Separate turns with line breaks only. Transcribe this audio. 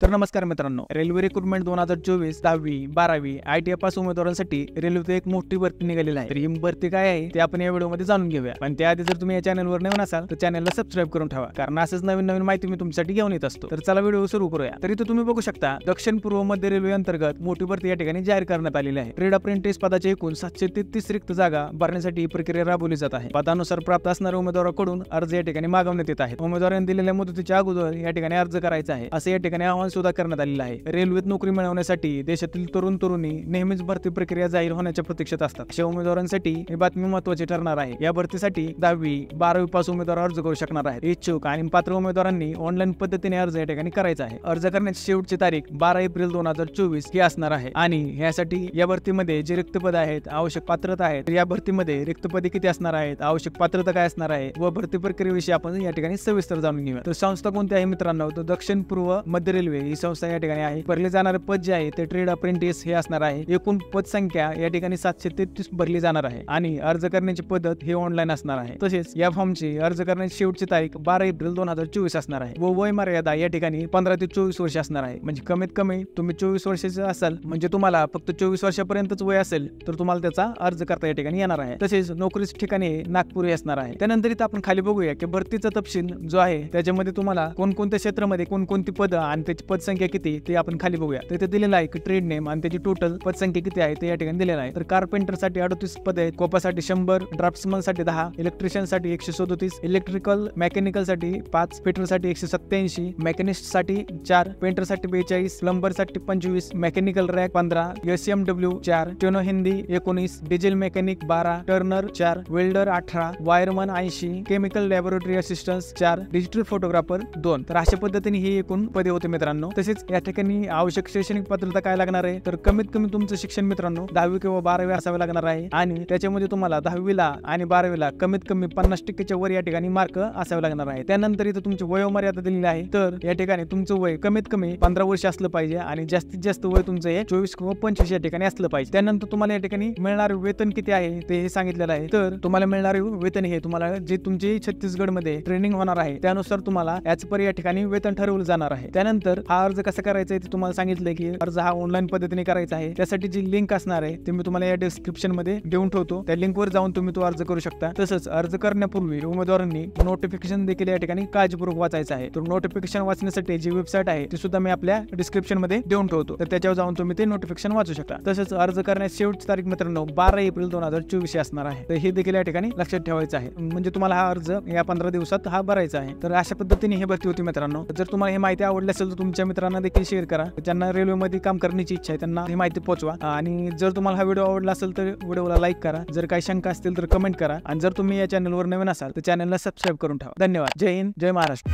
तर नमस्कार मित्रांनो, रेल्वे रिक्रुटमेंट 2024 10वी 12वी ITI पास उमेदवारांसाठी रेल्वेत एक मोठी भरती निघालेली आहे। तर ही भरती काय आहे ते आपण या व्हिडिओमध्ये जाणून घेऊया। पण त्याआधी जर तुम्ही या चॅनलवर नवीन असाल तर चॅनलला सबस्क्राइब करून ठेवा, कारण असंच नवीन माहिती मी तुमच्यासाठी घेऊन येत असतो। तर चला व्हिडिओ सुरू करूया। तर इथे तुम्ही बघू शकता दक्षिण पूर्व मध्य रेल्वे अंतर्गत मोठी भरती या ठिकाणी जाहीर करण्यात आलेली आहे। ट्रेड अप्रेंटिस पदाचे एकूण 733 रिक्त जागा भरण्यासाठी ही प्रक्रिया राबवली जात आहे। पदानुसार प्राप्त असणाऱ्या उमेदवाराकडून अर्ज या ठिकाणी मागवण्यात येत आहेत। उमेदवारांनी दिलेल्या मुदतीच्या अगोदर या ठिकाणी अर्ज करायचा आहे, असे या ठिकाणी आवाहन सुद्धा करण्यात आलेले आहे। रेल्वेत नोकरी मिळवण्यासाठी देशातील तरुणी नेहमीच भरती प्रक्रिया जाहीर होण्याच्या प्रतीक्षेत असतात। अशा उमेदवारांसाठी ही बातमी महत्त्वाची ठरणार आहे। या भरतीसाठी 10वी 12वी पास उमेदवार अर्ज करू शकणार आहेत। इच्छुक आणि पात्र उमेदवारांनी ऑनलाईन पद्धतीने अर्ज या ठिकाणी करायचा आहे। अर्ज करण्याची शेवटची तारीख 12 एप्रिल 2024 ही असणार आहे। आणि यासाठी या भरतीमध्ये जे रिक्त पद आहेत, आवश्यक पात्रता आहेत, या भरतीमध्ये रिक्त पदे किती असणार आहेत, आवश्यक पात्रता काय असणार आहे व भरती प्रक्रियेविषयी आपण या ठिकाणी सविस्तर जाणून घेऊया। तर संस्था कोणती आहे मित्रांनो, तर दक्षिण पूर्व मध्य रेल्वे ही संस्था या ठिकाणी आहे। भरले जाणारे पद जे आहे ते ट्रेड अप्रेंटिस हे असणार आहे। एकूण पद संख्या या ठिकाणी 733 भरली जाणार आहे आणि अर्ज करण्याची पद्धत हे ऑनलाईन असणार आहे। तसेच या फॉर्मची अर्ज करण्याची शेवटची तारीख 12 एप्रिल 2024 असणार आहे व वय मर्यादा या ठिकाणी 15 ते 24 वर्ष असणार आहे। म्हणजे कमीत कमी तुम्ही 24 वर्षाचे असाल, म्हणजे तुम्हाला फक्त 24 वर्षापर्यंतच वय असेल तर तुम्हाला त्याचा अर्ज करता या ठिकाणी येणार आहे। तसेच नोकरीचे ठिकाणी नागपूर हे असणार आहे। त्यानंतर इथं आपण खाली बघूया की भरतीचा तपशील जो आहे त्याच्यामध्ये तुम्हाला कोणकोणत्या क्षेत्रामध्ये कोणकोणती पद आणि त्याची पदसंख्या किती ते आपण खाली बघूया। तिथे दिलेला आहे की ट्रेड नेम आणि त्याची टोटल पदसंख्या किती आहे ते या ठिकाणी दिलेला आहे। तर कारपेंटर साठी 38 पद आहेत, कोपासाठी 100, ड्राफ्ट्समन साठी 10, इलेक्ट्रिशियन साठी 137, इलेक्ट्रिकल मेकॅनिकल साठी 5, फिटर साठी 187, मेकॅनिस्ट साठी 4, पेंटर साठी 42, प्लंबर साठी 25, mechanical RAC 15, SMW 4, steno Hindi 19, diesel mechanic 12, turner 4, welder 18, wireman 80, chemical laboratory assistant 4, digital photographer 2। तर अशा पद्धतीने ही एकूण पदे होते मित्रांनो। तसेच या ठिकाणी आवश्यक शैक्षणिक पात्रता काय लागणार आहे, तर कमीत कमी तुमचं शिक्षण मित्रांनो 10वी किंवा 12वी असावे लागणार आहे आणि त्याच्यामध्ये तुम्हाला 10वीला आणि 12वीला कमीत कमी 50% वर या ठिकाणी मार्क असावे लागणार आहे। त्यानंतर इथे तुमची वयोमर्यादा दिलेली आहे। तर या ठिकाणी तुमचं वय कमीत कमी 15 वर्ष असलं पाहिजे आणि जास्तीत जास्त वय तुमचं हे 24 किंवा 25 या ठिकाणी असलं पाहिजे। त्यानंतर तुम्हाला या ठिकाणी मिळणारे वेतन किती आहे ते हे सांगितलेलं आहे। तर तुम्हाला मिळणारे वेतन हे तुम्हाला जे तुमची छत्तीसगड मध्ये ट्रेनिंग होणार आहे त्यानुसार तुम्हाला याच पर या ठिकाणी वेतन ठरवलं जाणार आहे। त्यानंतर हा अर्ज कसा करायचा आहे ते तुम्हाला सांगितलंय की अर्ज हा ऑनलाईन पद्धतीने करायचा आहे। त्यासाठी जी लिंक असणार आहे ते मी तुम्हाला या डिस्क्रिप्शन मध्ये देऊन ठेवतो, त्या लिंक वर जाऊन तुम्ही तो अर्ज करू शकता। तसंच अर्ज करण्यापूर्वी उमेदवारांनी नोटिफिकेशन देखील या ठिकाणी काळजीपूर्वक वाचायचं आहे। तर नोटिफिकेशन वाचण्यासाठी जी वेबसाईट आहे ती सुद्धा मी आपल्या डिस्क्रिप्शन मध्ये देऊन ठेवतो, तर त्याच्यावर जाऊन तुम्ही ते नोटिफिकेशन वाचू शकता। तसंच अर्ज करण्याची शेवटची तारीख मित्रांनो 12 एप्रिल 2024 असणार आहे। तर हे देखील या ठिकाणी लक्षात ठेवायचं आहे, म्हणजे तुम्हाला हा अर्ज या 15 दिवसात हा भरायचा आहे। तर अशा पद्धतीने ही भरती होती मित्रांनो। जर तुम्हाला ही माहिती आवडली असेल तर तुमच्या मित्रांना देखील शेअर करा, ज्यांना रेल्वेमध्ये काम करण्याची इच्छा आहे त्यांना ही माहिती पोहोचवा। आणि जर तुम्हाला हा व्हिडिओ आवडला असेल तर व्हिडिओला लाईक करा, जर काही शंका असतील तर कमेंट करा आणि जर तुम्ही या चॅनलवर नवीन असाल तर चॅनलला सबस्क्राइब करून ठेवा। धन्यवाद। जय हिंद, जय महाराष्ट्र।